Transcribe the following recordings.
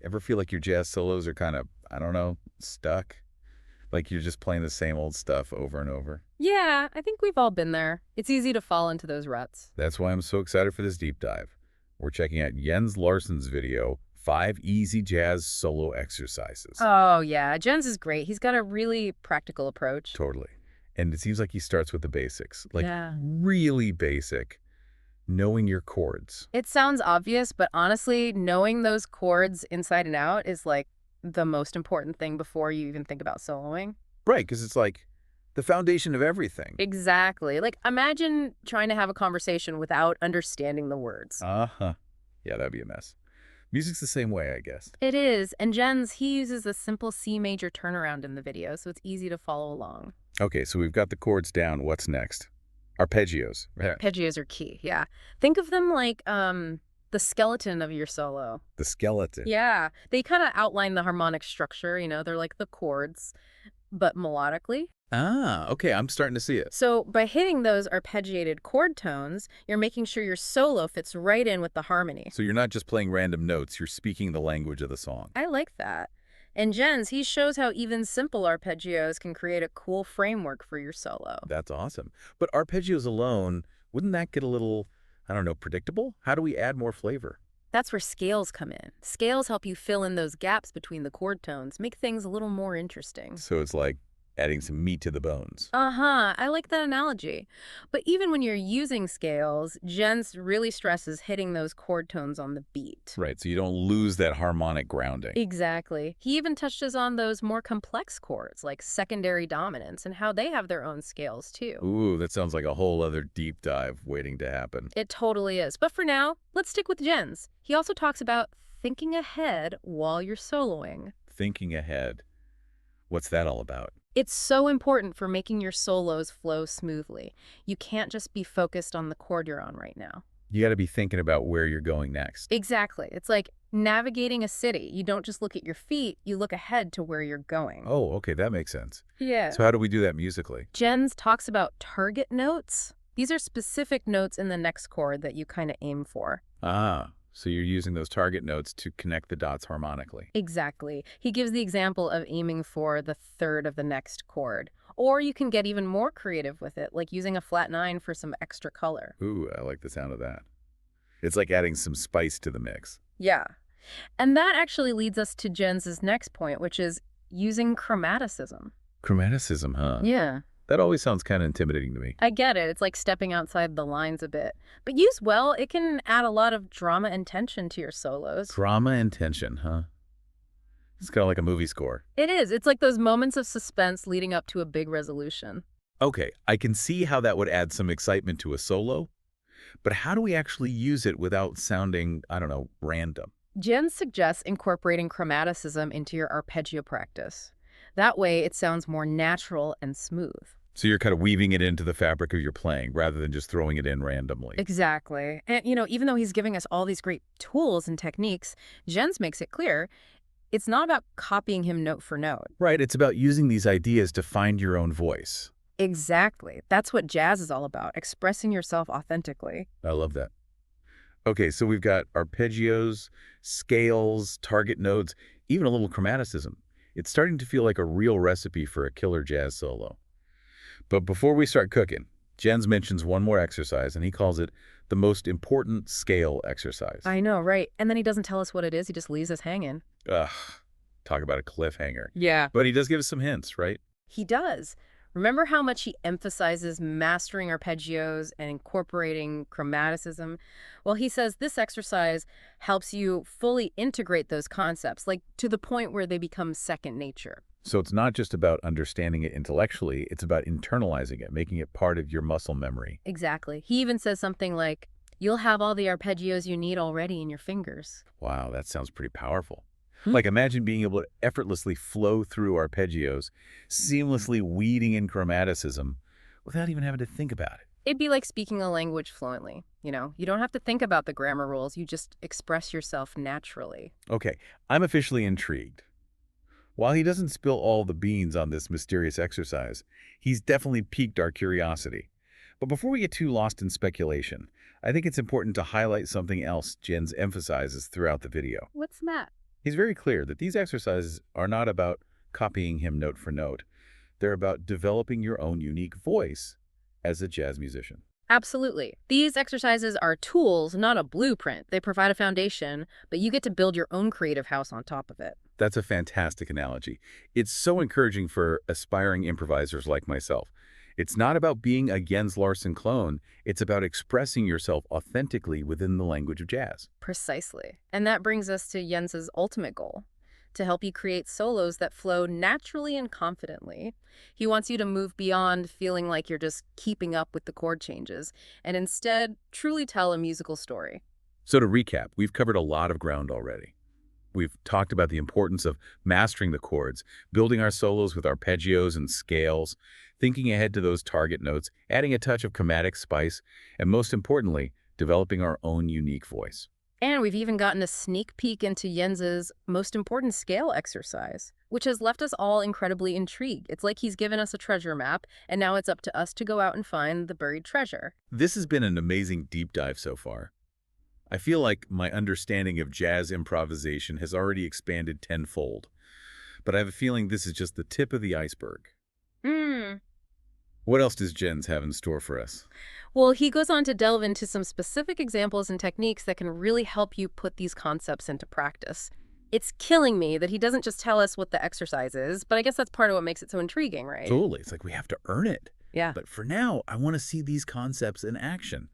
Ever feel like your jazz solos are kind of, I don't know, stuck? Like you're just playing the same old stuff over and over? Yeah, I think we've all been there. It's easy to fall into those ruts. That's why I'm so excited for this deep dive. We're checking out Jens Larsson's video, 5 Easy Jazz Solo Exercises. Oh, yeah, Jens is great. He's got a really practical approach. Totally. And it seems like he starts with the basics, like Yeah. really basic, knowing your chords. It sounds obvious, but honestly, knowing those chords inside and out is like the most important thing before you even think about soloing. Right, because it's like the foundation of everything. Exactly. Like, imagine trying to have a conversation without understanding the words. Uh-huh. Yeah, that'd be a mess. Music's the same way, I guess. It is. And Jens, he uses a simple C major turnaround in the video, so it's easy to follow along. Okay, so we've got the chords down. What's next? Arpeggios. Arpeggios are key, yeah. Think of them like the skeleton of your solo. The skeleton. Yeah. They kind of outline the harmonic structure, they're like the chords, but melodically. Ah, okay, I'm starting to see it. So by hitting those arpeggiated chord tones, you're making sure your solo fits right in with the harmony. So you're not just playing random notes, you're speaking the language of the song. I like that. And Jens, he shows how even simple arpeggios can create a cool framework for your solo. That's awesome. But arpeggios alone, wouldn't that get a little, I don't know, predictable? How do we add more flavor? That's where scales come in. Scales help you fill in those gaps between the chord tones, make things a little more interesting. So it's like adding some meat to the bones. Uh-huh, I like that analogy. But even when you're using scales, Jens really stresses hitting those chord tones on the beat. Right, so you don't lose that harmonic grounding. Exactly. He even touches on those more complex chords, like secondary dominants, and how they have their own scales, too. Ooh, that sounds like a whole other deep dive waiting to happen. It totally is. But for now, let's stick with Jens. He also talks about thinking ahead while you're soloing. Thinking ahead. What's that all about? It's so important for making your solos flow smoothly. You can't just be focused on the chord you're on right now. You got to be thinking about where you're going next. Exactly. It's like navigating a city. You don't just look at your feet, you look ahead to where you're going. Oh, okay, that makes sense. Yeah. So how do we do that musically? Jens talks about target notes. These are specific notes in the next chord that you kind of aim for. Ah, so you're using those target notes to connect the dots harmonically. Exactly. He gives the example of aiming for the third of the next chord. Or you can get even more creative with it, like using a flat 9 for some extra color. Ooh, I like the sound of that. It's like adding some spice to the mix. Yeah. And that actually leads us to Jens's next point, which is using chromaticism. Chromaticism, huh? Yeah. That always sounds kind of intimidating to me. I get it. It's like stepping outside the lines a bit. But used well, it can add a lot of drama and tension to your solos. Drama and tension, huh? It's kind of like a movie score. It is. It's like those moments of suspense leading up to a big resolution. Okay, I can see how that would add some excitement to a solo, but how do we actually use it without sounding, I don't know, random? Jens suggests incorporating chromaticism into your arpeggio practice. That way, it sounds more natural and smooth. So you're kind of weaving it into the fabric of your playing rather than just throwing it in randomly. Exactly. And, even though he's giving us all these great tools and techniques, Jens makes it clear it's not about copying him note for note. Right, it's about using these ideas to find your own voice. Exactly. That's what jazz is all about, expressing yourself authentically. I love that. Okay, so we've got arpeggios, scales, target notes, even a little chromaticism. It's starting to feel like a real recipe for a killer jazz solo. But before we start cooking, Jens mentions one more exercise, and he calls it the most important scale exercise. I know, right? And then he doesn't tell us what it is. He just leaves us hanging. Ugh, talk about a cliffhanger. Yeah. But he does give us some hints, right? He does. Remember how much he emphasizes mastering arpeggios and incorporating chromaticism? Well, he says this exercise helps you fully integrate those concepts, like to the point where they become second nature. So it's not just about understanding it intellectually, it's about internalizing it, making it part of your muscle memory. Exactly. He even says something like, you'll have all the arpeggios you need already in your fingers. Wow, that sounds pretty powerful. Like imagine being able to effortlessly flow through arpeggios, seamlessly weeding in chromaticism without even having to think about it. It'd be like speaking a language fluently. You don't have to think about the grammar rules. You just express yourself naturally. Okay, I'm officially intrigued. While he doesn't spill all the beans on this mysterious exercise, he's definitely piqued our curiosity. But before we get too lost in speculation, I think it's important to highlight something else Jens emphasizes throughout the video. What's that? He's very clear that these exercises are not about copying him note for note. They're about developing your own unique voice as a jazz musician. Absolutely. These exercises are tools, not a blueprint. They provide a foundation, but you get to build your own creative house on top of it. That's a fantastic analogy. It's so encouraging for aspiring improvisers like myself. It's not about being a Jens Larsen clone. It's about expressing yourself authentically within the language of jazz. Precisely. And that brings us to Jens's ultimate goal, to help you create solos that flow naturally and confidently. He wants you to move beyond feeling like you're just keeping up with the chord changes and instead truly tell a musical story. So to recap, we've covered a lot of ground already. We've talked about the importance of mastering the chords, building our solos with arpeggios and scales, thinking ahead to those target notes, adding a touch of chromatic spice, and most importantly, developing our own unique voice. And we've even gotten a sneak peek into Jens's most important scale exercise, which has left us all incredibly intrigued. It's like he's given us a treasure map, and now it's up to us to go out and find the buried treasure. This has been an amazing deep dive so far. I feel like my understanding of jazz improvisation has already expanded tenfold, but I have a feeling this is just the tip of the iceberg. Hmm. What else does Jens have in store for us? Well, he goes on to delve into some specific examples and techniques that can really help you put these concepts into practice. It's killing me that he doesn't just tell us what the exercise is, but I guess that's part of what makes it so intriguing, right? Totally. It's like we have to earn it. Yeah. But for now, I want to see these concepts in action.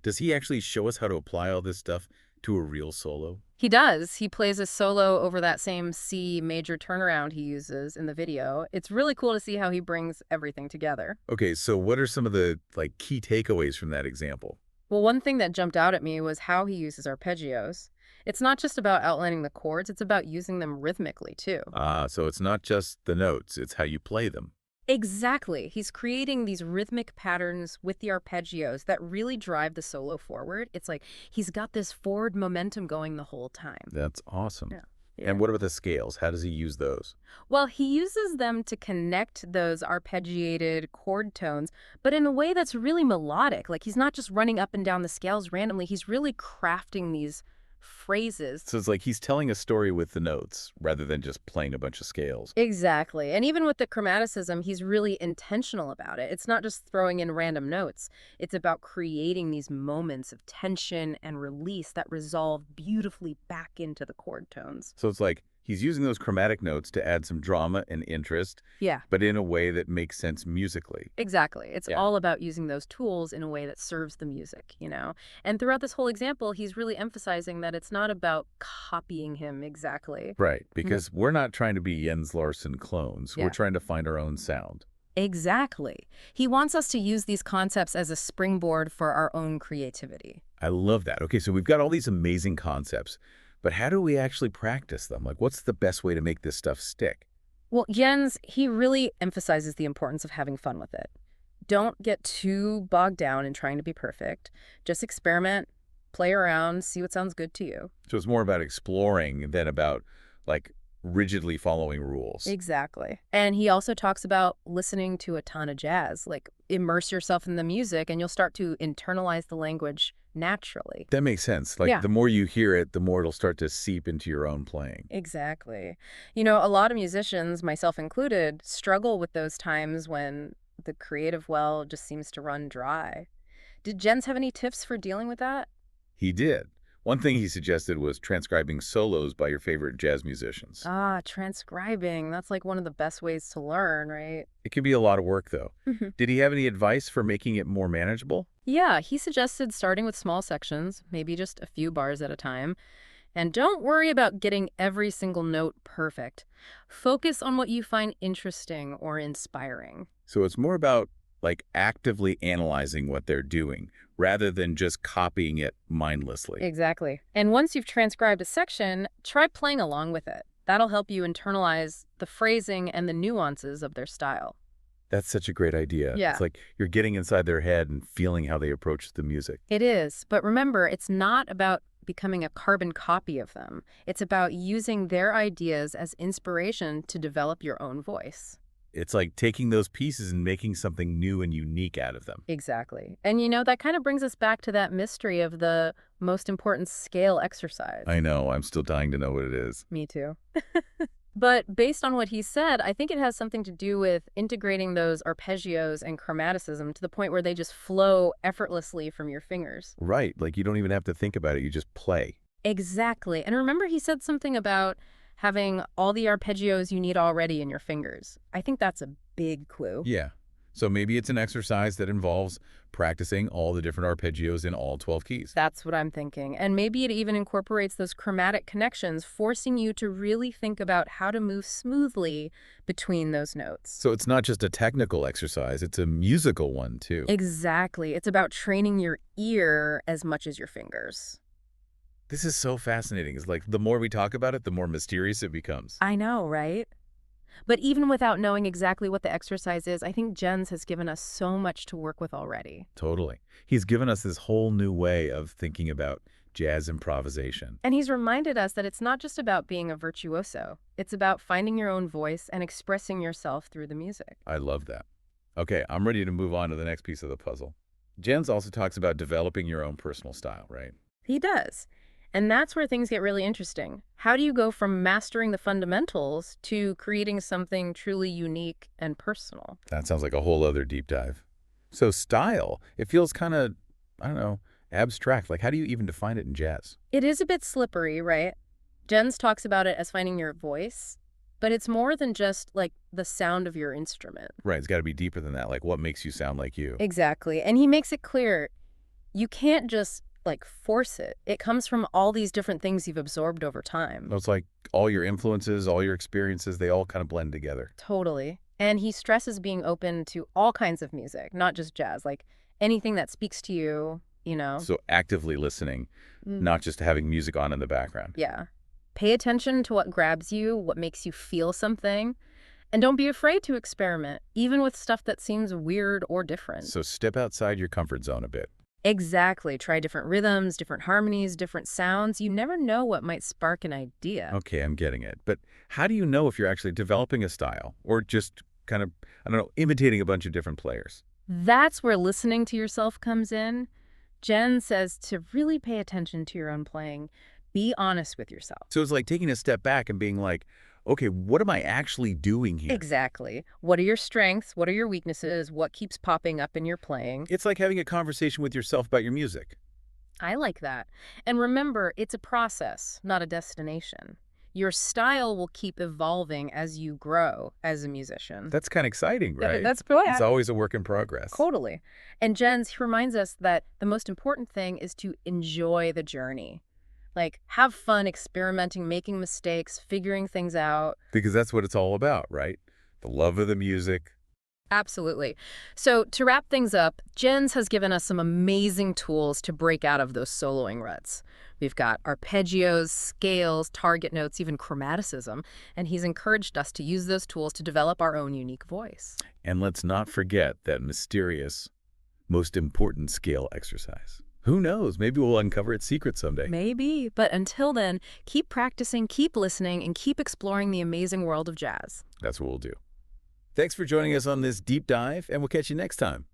Does he actually show us how to apply all this stuff to a real solo? He does. He plays a solo over that same C major turnaround he uses in the video. It's really cool to see how he brings everything together. Okay, so what are some of the key takeaways from that example? Well, one thing that jumped out at me was how he uses arpeggios. It's not just about outlining the chords, it's about using them rhythmically, too. So it's not just the notes, it's how you play them. Exactly. He's creating these rhythmic patterns with the arpeggios that really drive the solo forward. It's like he's got this forward momentum going the whole time. That's awesome. Yeah. And what about the scales? How does he use those? Well, he uses them to connect those arpeggiated chord tones, but in a way that's really melodic. Like he's not just running up and down the scales randomly. He's really crafting these phrases. So it's like he's telling a story with the notes rather than just playing a bunch of scales. Exactly. And even with the chromaticism, he's really intentional about it. It's not just throwing in random notes. It's about creating these moments of tension and release that resolve beautifully back into the chord tones. So it's like he's using those chromatic notes to add some drama and interest, Yeah, but in a way that makes sense musically. exactly. It's Yeah. all about using those tools in a way that serves the music, you know? And throughout this whole example, he's really emphasizing that it's not about copying him exactly. Right, because we're not trying to be Jens Larsen clones. Yeah. We're trying to find our own sound. Exactly. He wants us to use these concepts as a springboard for our own creativity. I love that. Okay, so we've got all these amazing concepts, but how do we actually practice them? Like, what's the best way to make this stuff stick? Well, Jens, he really emphasizes the importance of having fun with it. Don't get too bogged down in trying to be perfect. Just experiment, play around, see what sounds good to you. So it's more about exploring than about, rigidly following rules. Exactly. And he also talks about listening to a ton of jazz. Like, immerse yourself in the music and you'll start to internalize the language naturally. That makes sense. Like, Yeah. the more you hear it, the more it'll start to seep into your own playing. Exactly. You know, a lot of musicians, myself included, struggle with those times when the creative well just seems to run dry. Did Jens have any tips for dealing with that? He did. One thing he suggested was transcribing solos by your favorite jazz musicians. Ah, transcribing. That's like one of the best ways to learn, right? It can be a lot of work, though. Mhm. Did he have any advice for making it more manageable? Yeah, he suggested starting with small sections, maybe just a few bars at a time. And don't worry about getting every single note perfect. Focus on what you find interesting or inspiring. So it's more about, actively analyzing what they're doing rather than just copying it mindlessly. Exactly. And once you've transcribed a section, try playing along with it. That'll help you internalize the phrasing and the nuances of their style. That's such a great idea. Yeah. It's like you're getting inside their head and feeling how they approach the music. It is. But remember, it's not about becoming a carbon copy of them. It's about using their ideas as inspiration to develop your own voice. It's like taking those pieces and making something new and unique out of them. Exactly. And that kind of brings us back to that mystery of the most important scale exercise. I know, I'm still dying to know what it is. Me too. But based on what he said, I think it has something to do with integrating those arpeggios and chromaticism to the point where they just flow effortlessly from your fingers. Right, like you don't even have to think about it, you just play. Exactly. And remember, he said something about having all the arpeggios you need already in your fingers. I think that's a big clue. Yeah. So maybe it's an exercise that involves practicing all the different arpeggios in all 12 keys. That's what I'm thinking. And maybe it even incorporates those chromatic connections, forcing you to really think about how to move smoothly between those notes. So it's not just a technical exercise, it's a musical one too. Exactly. It's about training your ear as much as your fingers. This is so fascinating. It's like the more we talk about it, the more mysterious it becomes. I know, right? But even without knowing exactly what the exercise is, I think Jens has given us so much to work with already. Totally. He's given us this whole new way of thinking about jazz improvisation. And he's reminded us that it's not just about being a virtuoso. It's about finding your own voice and expressing yourself through the music. I love that. Okay, I'm ready to move on to the next piece of the puzzle. Jens also talks about developing your own personal style, right? He does. And that's where things get really interesting. How do you go from mastering the fundamentals to creating something truly unique and personal? That sounds like a whole other deep dive. So style, it feels kind of, I don't know, abstract. Like how do you even define it in jazz? It is a bit slippery, right? Jens talks about it as finding your voice, but it's more than just like the sound of your instrument. Right, it's got to be deeper than that. Like what makes you sound like you? Exactly. And he makes it clear you can't just force it. It comes from all these different things you've absorbed over time. It's like all your influences, all your experiences, they all kind of blend together. Totally. And he stresses being open to all kinds of music, not just jazz, like anything that speaks to you. So actively listening, not just having music on in the background. Yeah. Pay attention to what grabs you, what makes you feel something. And don't be afraid to experiment, even with stuff that seems weird or different. So step outside your comfort zone a bit. Exactly. Try different rhythms, different harmonies, different sounds. You never know what might spark an idea. Okay, I'm getting it. But how do you know if you're actually developing a style or just kind of, I don't know, imitating a bunch of different players? That's where listening to yourself comes in. Jen says to really pay attention to your own playing. Be honest with yourself. So it's like taking a step back and being like, okay, what am I actually doing here? Exactly. What are your strengths? What are your weaknesses? What keeps popping up in your playing? It's like having a conversation with yourself about your music. I like that. And remember, it's a process, not a destination. Your style will keep evolving as you grow as a musician. That's kind of exciting, right? That's brilliant. It's always a work in progress. Totally. And Jens reminds us that the most important thing is to enjoy the journey. Like, have fun experimenting, making mistakes, figuring things out. Because that's what it's all about, right? The love of the music. Absolutely. So to wrap things up, Jens has given us some amazing tools to break out of those soloing ruts. We've got arpeggios, scales, target notes, even chromaticism, and he's encouraged us to use those tools to develop our own unique voice. And let's not forget that mysterious, most important scale exercise. Who knows? Maybe we'll uncover its secret someday. Maybe, but until then, keep practicing, keep listening, and keep exploring the amazing world of jazz. That's what we'll do. Thanks for joining us on this deep dive, and we'll catch you next time.